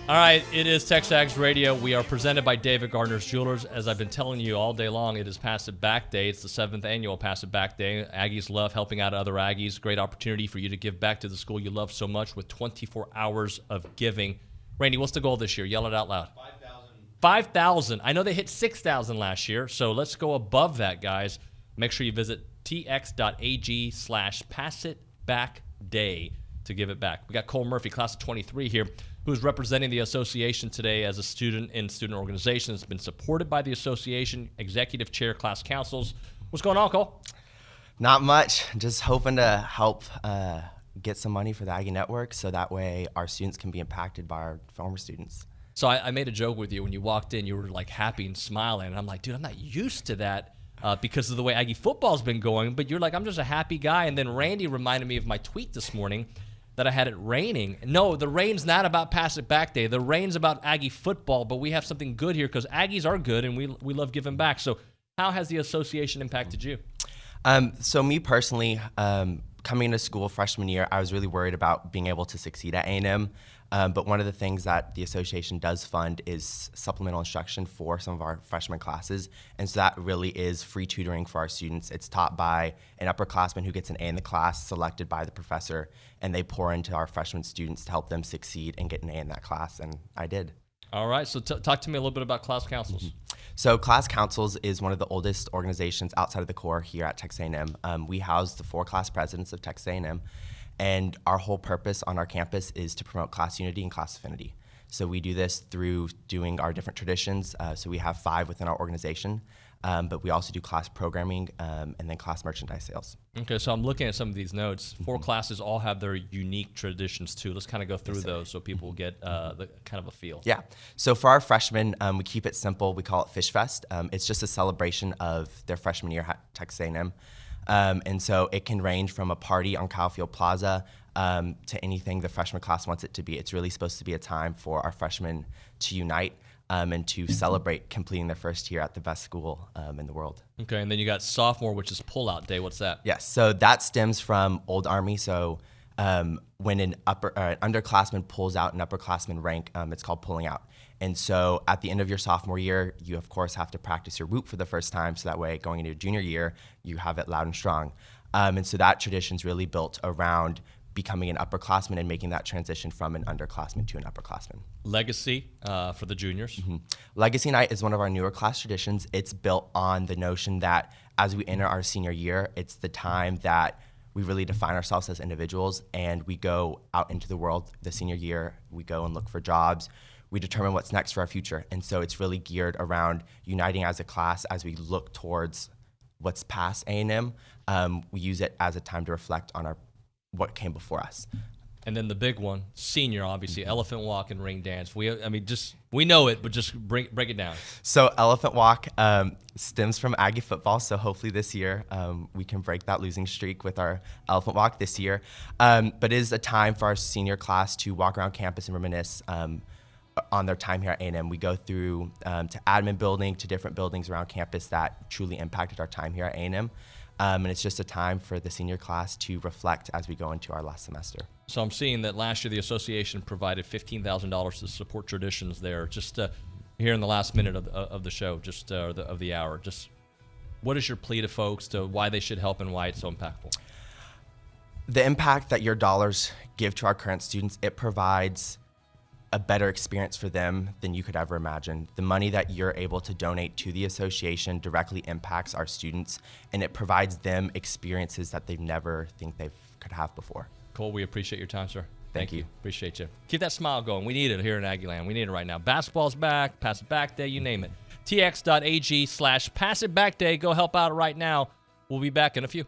All right, it is TexAgs Radio. We are presented by David Gardner's Jewelers. As I've been telling you all day long, it is Pass It Back Day. It's the 7th annual Pass It Back Day. Aggies love helping out other Aggies. Great opportunity for you to give back to the school you love so much with 24 hours of giving. Randy, what's the goal this year? Yell it out loud. 5,000. 5,000. I know they hit 6,000 last year, so let's go above that, guys. Make sure you visit tx.ag/passitbackday to give it back. We got Cole Murphy, class of 23 here, who's representing the association today as a student in student organization. It's been supported by the association, executive chair, class councils. What's going on, Cole? Not much. Just hoping to help get some money for the Aggie Network so that way our students can be impacted by our former students. So I made a joke with you when you walked in. You were like happy and smiling. And I'm like, dude, I'm not used to that because of the way Aggie football's been going. But you're like, I'm just a happy guy. And then Randy reminded me of my tweet this morning that I had it raining. No, the rain's not about Pass It Back Day. The rain's about Aggie football. But we have something good here because Aggies are good and we love giving back. So how has the association impacted you? So me personally, coming into school freshman year, I was really worried about being able to succeed at A&M. But one of the things that the association does fund is supplemental instruction for some of our freshman classes. And so that really is free tutoring for our students. It's taught by an upperclassman who gets an A in the class, selected by the professor, and they pour into our freshman students to help them succeed and get an A in that class, and I did. All right, so talk to me a little bit about class councils. So Class Councils is one of the oldest organizations outside of the core here at Texas A&M. We house the 4 class presidents of Texas A&M, and our whole purpose on our campus is to promote class unity and class affinity. So we do this through doing our different traditions. So we have 5 within our organization, but we also do class programming and then class merchandise sales. Okay, so I'm looking at some of these notes. 4 classes all have their unique traditions too. Let's kind of go through those so people will get the kind of a feel. Yeah. So for our freshmen, we keep it simple. We call it Fish Fest. It's just a celebration of their freshman year at Texas A&M. And so it can range from a party on Kyle Field Plaza to anything the freshman class wants it to be. It's really supposed to be a time for our freshmen to unite and to celebrate completing their first year at the best school in the world. Okay, and then you got sophomore, which is pull-out day. What's that? Yes, so that stems from Old Army. So when an underclassman pulls out an upperclassman rank, it's called pulling out. And so at the end of your sophomore year, you of course have to practice your whoop for the first time, so that way going into your junior year, you have it loud and strong. And so that tradition's really built around becoming an upperclassman and making that transition from an underclassman to an upperclassman. Legacy for the juniors. Mm-hmm. Legacy Night is one of our newer class traditions. It's built on the notion that as we enter our senior year, it's the time that we really define ourselves as individuals, and we go out into the world the senior year. We go and look for jobs. We determine what's next for our future. And so it's really geared around uniting as a class as we look towards what's past A&M. We use it as a time to reflect on what came before us. And then the big one, senior, obviously, elephant walk and ring dance. We know it, but just break it down. So elephant walk stems from Aggie football. So hopefully this year we can break that losing streak with our elephant walk this year. But it is a time for our senior class to walk around campus and reminisce on their time here at A&M. We go through to admin building, to different buildings around campus that truly impacted our time here at A&M. And it's just a time for the senior class to reflect as we go into our last semester. So I'm seeing that last year the association provided $15,000 to support traditions there. Just here in the last minute of the show, just of the hour, just what is your plea to folks to why they should help and why it's so impactful? The impact that your dollars give to our current students, it provides a better experience for them than you could ever imagine. The money that you're able to donate to the association directly impacts our students, and it provides them experiences that they never think they could have before. Cole, we appreciate your time, sir. Thank you. Appreciate you. Keep that smile going. We need it here in Aggieland. We need it right now. Basketball's back, Pass It Back Day, you name it. tx.ag/Pass It Back Day. Go help out right now. We'll be back in a few.